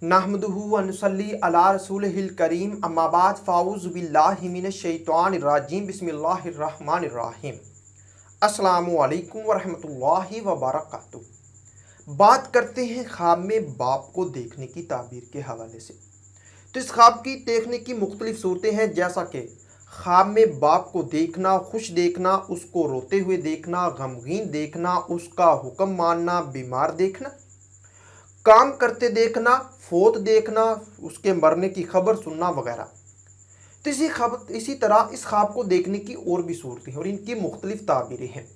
नहमदुहु व नुसल्ली अला रसूलिहिल करीम अम्मा बाद फ़ाऊज़ु बिल्लाहि मिनश शैतानिर रजीम बिस्मिल्लाहिर रहमानिर रहीम। अस्सलामु अलैकुम व रहमतुल्लाहि व बरकातुहू। बात करते हैं ख्वाब में बाप को देखने की ताबीर के हवाले से। तो इस ख्वाब की देखने की मुख्तलिफ सूरतें हैं, जैसा कि ख्वाब में बाप को देखना, खुश देखना, उसको रोते हुए देखना, गमगीन देखना, उसका हुक्म मानना, बीमार देखना, काम करते देखना, फोत देखना, उसके मरने की खबर सुनना वगैरह। तो इसी तरह इस ख्वाब को देखने की और भी सूरतें हैं और इनकी मुख्तलिफ ताबीरें हैं।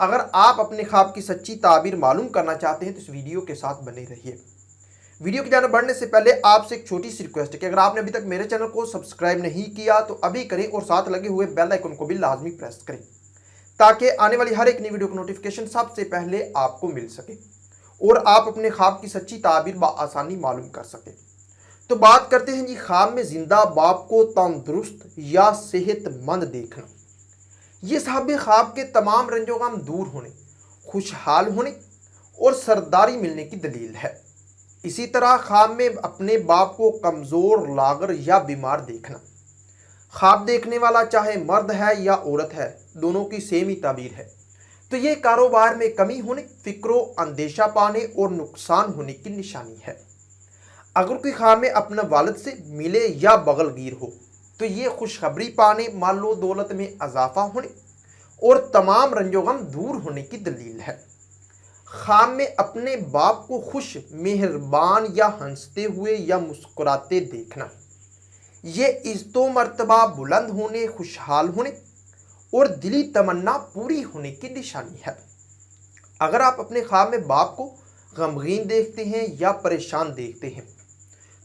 अगर आप अपने ख्वाब की सच्ची ताबीर मालूम करना चाहते हैं तो इस वीडियो के साथ बने रहिए। वीडियो की जानब बढ़ने से पहले आपसे एक छोटी सी रिक्वेस्ट है कि अगर आपने अभी तक मेरे चैनल को सब्सक्राइब नहीं किया तो अभी करें और साथ लगे हुए बेल आइकन को भी लाजमी प्रेस करें, ताकि आने वाली हर एक नई वीडियो की नोटिफिकेशन सबसे पहले आपको मिल सके और आप अपने ख्वाब की सच्ची ताबीर आसानी मालूम कर सकें। तो बात करते हैं जी, ख्वाब में जिंदा बाप को तंदुरुस्त या सेहतमंद देखना। ये साहब ख्वाब के तमाम रंजो गम दूर होने, खुशहाल होने और सरदारी मिलने की दलील है। इसी तरह ख्वाब में अपने बाप को कमज़ोर, लागर या बीमार देखना। ख्वाब देखने वाला चाहे मर्द है या औरत है, दोनों की सेम ही ताबीर है। तो ये कारोबार में कमी होने, फिक्रो अंदेशा पाने और नुकसान होने की निशानी है। अगर कोई ख्वाब में अपने वालिद से मिले या बगलगीर हो तो ये खुशखबरी पाने, मालो दौलत में इजाफा होने और तमाम रंजोगम दूर होने की दलील है। ख्वाब में अपने बाप को खुश, मेहरबान या हंसते हुए या मुस्कुराते देखना, ये इज्जतो मर्तबा बुलंद होने, खुशहाल होने और दिली तमन्ना पूरी होने की निशानी है। अगर आप अपने ख्वाब में बाप को गमगीन देखते हैं या परेशान देखते हैं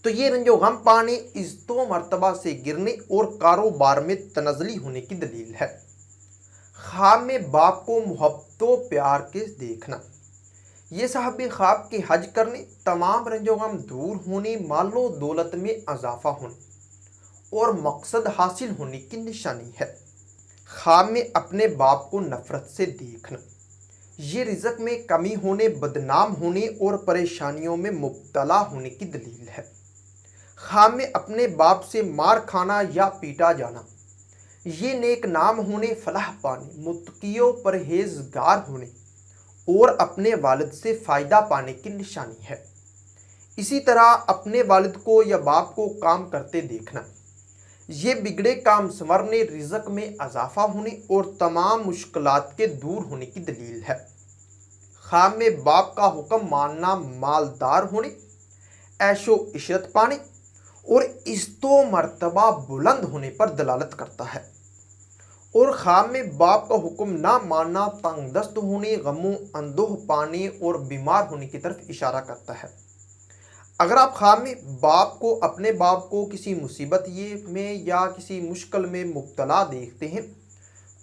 तो ये रंजो गम पाने, इज्जतो मर्तबा से गिरने और कारोबार में तनज़ली होने की दलील है। ख्वाब में बाप को मोहब्बतों प्यार के देखना, ये साहब ख्वाब के हज करने, तमाम रंजो गम दूर होने, मालो दौलत में इजाफा होने और मकसद हासिल होने की निशानी है। ख्वाब में अपने बाप को नफरत से देखना, ये रिज़्क में कमी होने, बदनाम होने और परेशानियों में मुब्तला होने की दलील है। ख्वाब में अपने बाप से मार खाना या पीटा जाना, ये नेक नाम होने, फलाह पाने, मुत्कियों परहेजगार होने और अपने वालिद से फ़ायदा पाने की निशानी है। इसी तरह अपने वालिद को या बाप को काम करते देखना, ये बिगड़े काम संवरने, रिज़्क में इजाफा होने और तमाम मुश्किलात के दूर होने की दलील है। ख्वाब में बाप का हुक्म मानना, मालदार होने, ऐशो इशरत पाने और इज्जतो मर्तबा बुलंद होने पर दलालत करता है। और ख्वाब में बाप का हुक्म ना मानना, तंगदस्त होने, गमों अंदोह पाने और बीमार होने की तरफ इशारा करता है। अगर आप ख्वाब में अपने बाप को किसी मुसीबत में या किसी मुश्किल में मुब्तला देखते हैं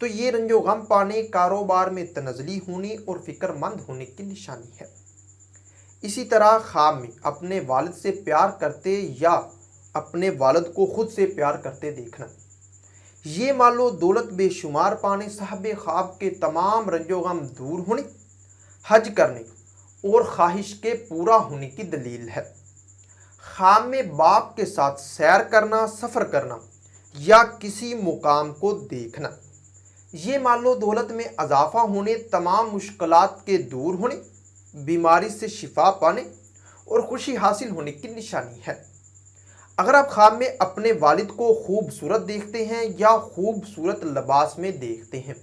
तो ये रंजो गम पाने, कारोबार में तनज़ली होने और फ़िक्रमंद होने की निशानी है। इसी तरह ख्वाब में अपने वालिद से प्यार करते या अपने वालिद को खुद से प्यार करते देखना, ये मालो दौलत बेशुमार पाने, साहब ख्वाब के तमाम रंजो गम दूर होने, हज करने और ख्वाहिश के पूरा होने की दलील है। ख्वाब में बाप के साथ सैर करना, सफ़र करना या किसी मुकाम को देखना, ये मालो दौलत में इजाफा होने, तमाम मुश्किलात के दूर होने, बीमारी से शिफा पाने और खुशी हासिल होने की निशानी है। अगर आप ख्वाब में अपने वालिद को खूबसूरत देखते हैं या खूबसूरत लिबास में देखते हैं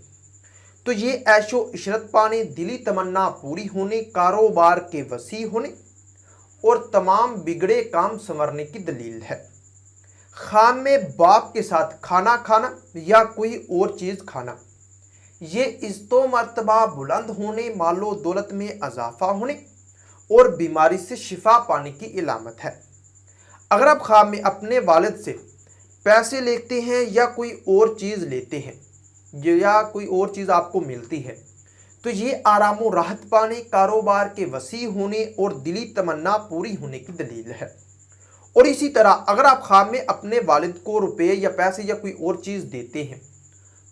तो ये ऐशो इशरत पाने, दिली तमन्ना पूरी होने, कारोबार के वसी होने और तमाम बिगड़े काम संवरने की दलील है। ख्वाब में बाप के साथ खाना खाना या कोई और चीज़ खाना, ये इज्जतो मर्तबा बुलंद होने, मालो दौलत में इजाफा होने और बीमारी से शिफा पाने की इलामत है। अगर आप ख्वाब में अपने वालिद से पैसे लेते हैं या कोई और चीज़ लेते हैं या कोई और चीज़ आपको मिलती है तो ये आराम व राहत पाने, कारोबार के वसी होने और दिली तमन्ना पूरी होने की दलील है। और इसी तरह अगर आप ख्वाब में अपने वालिद को रुपए या पैसे या कोई और चीज़ देते हैं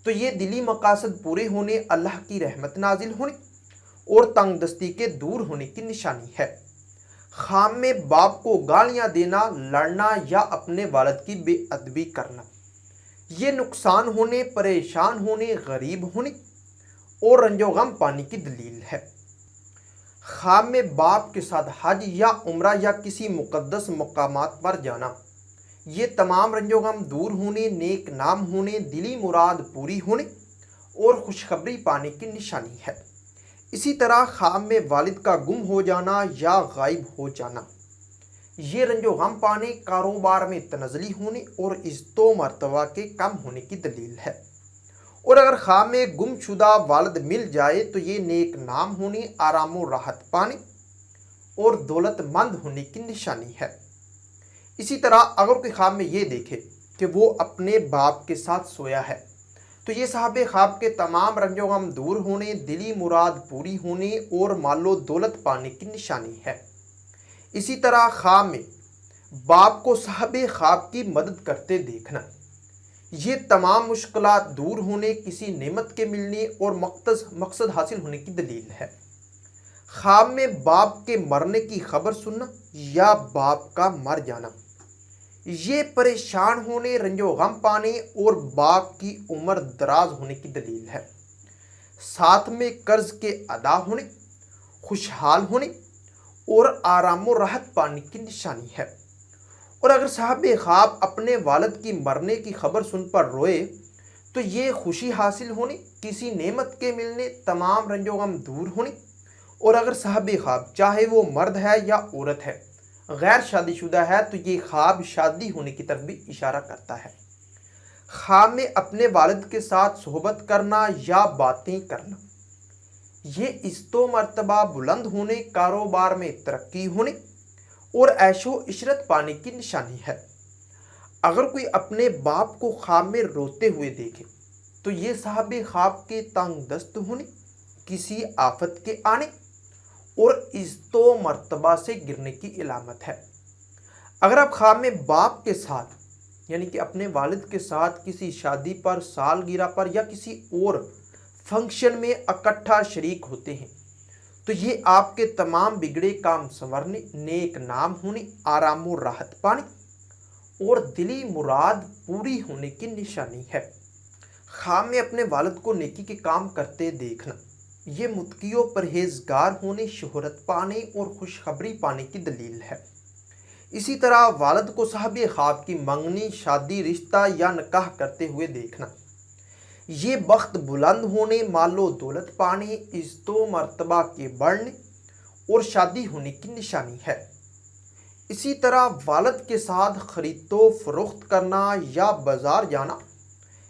तो ये दिली मकासद पूरे होने, अल्लाह की रहमत नाजिल होने और तंगदस्ती के दूर होने की निशानी है। خواب میں باپ کو گالیاں دینا، لڑنا یا اپنے والد کی بے ادبی کرنا، یہ نقصان ہونے، پریشان ہونے، غریب ہونے اور رنج و غم پانے کی دلیل ہے۔ خواب میں باپ کے ساتھ حج یا عمرہ یا کسی مقدس مقامات پر جانا، یہ تمام رنج و غم دور ہونے، نیک نام ہونے، دلی مراد پوری ہونے اور خوشخبری پانے کی نشانی ہے۔ اسی طرح خواب میں والد کا گم ہو جانا یا غائب ہو جانا، یہ رنج و غم پانے، کاروبار میں تنزلی ہونے اور عزت و مرتبہ کے کم ہونے کی دلیل ہے۔ اور اگر خواب میں گم شدہ والد مل جائے تو یہ نیک نام ہونے، آرام و راحت پانے اور دولت مند ہونے کی نشانی ہے۔ اسی طرح اگر کوئی خواب میں یہ دیکھے کہ وہ اپنے باپ کے ساتھ سویا ہے تو یہ صاحب خواب کے تمام رنج و غم دور ہونے، دلی مراد پوری ہونے اور مال و دولت پانے کی نشانی ہے۔ اسی طرح خواب میں باپ کو صاحب خواب کی مدد کرتے دیکھنا، یہ تمام مشکلات دور ہونے، کسی نعمت کے ملنے اور مقصد حاصل ہونے کی دلیل ہے۔ خواب میں باپ کے مرنے کی خبر سننا یا باپ کا مر جانا، یہ پریشان ہونے، رنج و غم پانے اور باپ کی عمر دراز ہونے کی دلیل ہے۔ ساتھ میں قرض کے ادا ہونے، خوشحال ہونے اور آرام و راحت پانے کی نشانی ہے۔ اور اگر صاحب خواب اپنے والد کی مرنے کی خبر سن پر روئے تو یہ خوشی حاصل ہونے، کسی نعمت کے ملنے، تمام رنج و غم دور ہونے۔ اور اگر صاحب خواب چاہے وہ مرد ہے یا عورت ہے، غیر شادی شدہ ہے، تو یہ خواب شادی ہونے کی طرف بھی اشارہ کرتا ہے۔ خواب میں اپنے والد کے ساتھ صحبت کرنا یا باتیں کرنا، یہ عزت و مرتبہ بلند ہونے، کاروبار میں ترقی ہونے اور عیش و عشرت پانے کی نشانی ہے۔ اگر کوئی اپنے باپ کو خواب میں روتے ہوئے دیکھے تو یہ صاحب خواب کے تنگ دست ہونے، کسی آفت کے آنے اور عزت و مرتبہ سے گرنے کی علامت ہے۔ اگر آپ خواب میں باپ کے ساتھ یعنی کہ اپنے والد کے ساتھ کسی شادی پر، سالگرہ پر یا کسی اور فنکشن میں اکٹھا شریک ہوتے ہیں تو یہ آپ کے تمام بگڑے کام سنورنے، نیک نام ہونے، آرام و راحت پانے اور دلی مراد پوری ہونے کی نشانی ہے۔ خواب میں اپنے والد کو نیکی کے کام کرتے دیکھنا، یہ متقی و پرہیزگار ہونے، شہرت پانے اور خوشخبری پانے کی دلیل ہے۔ اسی طرح والد کو صاحب خواب کی منگنی، شادی، رشتہ یا نکاح کرتے ہوئے دیکھنا، یہ بخت بلند ہونے، مال و دولت پانے، عزت و مرتبہ کے بڑھنے اور شادی ہونے کی نشانی ہے۔ اسی طرح والد کے ساتھ خرید و فروخت کرنا یا بازار جانا،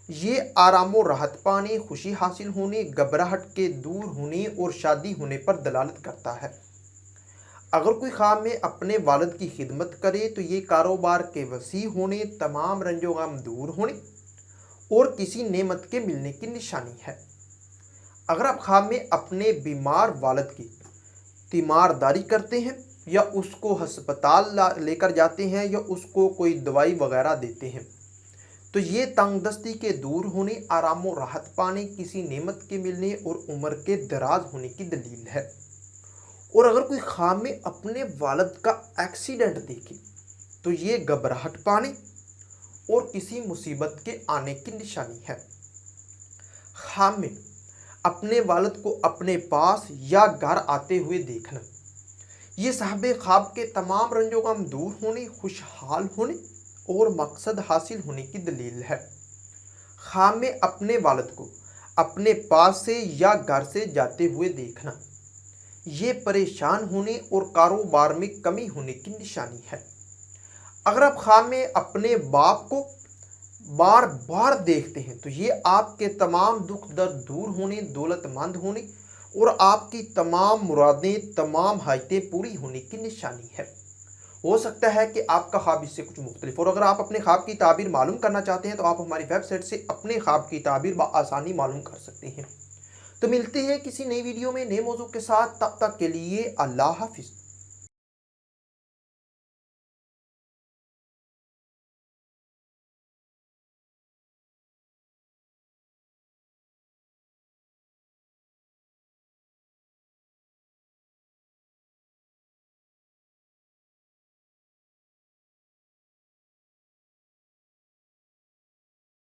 یہ آرام و راحت پانے، خوشی حاصل ہونے، گھبراہٹ کے دور ہونے اور شادی ہونے پر دلالت کرتا ہے۔ اگر کوئی خواب میں اپنے والد کی خدمت کرے تو یہ کاروبار کے وسیع ہونے، تمام رنج و غم دور ہونے اور کسی نعمت کے ملنے کی نشانی ہے۔ اگر آپ خواب میں اپنے بیمار والد کی تیمارداری کرتے ہیں یا اس کو ہسپتال لے کر جاتے ہیں یا اس کو کوئی دوائی وغیرہ دیتے ہیں تو یہ تنگ دستی کے دور ہونے، آرام و راحت پانے، کسی نعمت کے ملنے اور عمر کے دراز ہونے کی دلیل ہے۔ اور اگر کوئی خواب میں اپنے والد کا ایکسیڈنٹ دیکھے تو یہ گھبراہٹ پانے اور کسی مصیبت کے آنے کی نشانی ہے۔ خواب میں اپنے والد کو اپنے پاس یا گھر آتے ہوئے دیکھنا، یہ صاحب خواب کے تمام رنج و غم دور ہونے، خوشحال ہونے اور مقصد حاصل ہونے کی دلیل ہے۔ خواب میں اپنے والد کو اپنے پاس سے یا گھر سے جاتے ہوئے دیکھنا، یہ پریشان ہونے اور کاروبار میں کمی ہونے کی نشانی ہے۔ اگر آپ خواب میں اپنے باپ کو بار بار دیکھتے ہیں تو یہ آپ کے تمام دکھ درد دور ہونے، دولت مند ہونے اور آپ کی تمام مرادیں، تمام حاجتیں پوری ہونے کی نشانی ہے۔ ہو سکتا ہے کہ آپ کا خواب اس سے کچھ مختلف، اور اگر آپ اپنے خواب کی تعبیر معلوم کرنا چاہتے ہیں تو آپ ہماری ویب سائٹ سے اپنے خواب کی تعبیر بآسانی معلوم کر سکتے ہیں۔ تو ملتے ہیں کسی نئی ویڈیو میں نئے موضوع کے ساتھ، تب تک کے لیے اللہ حافظ۔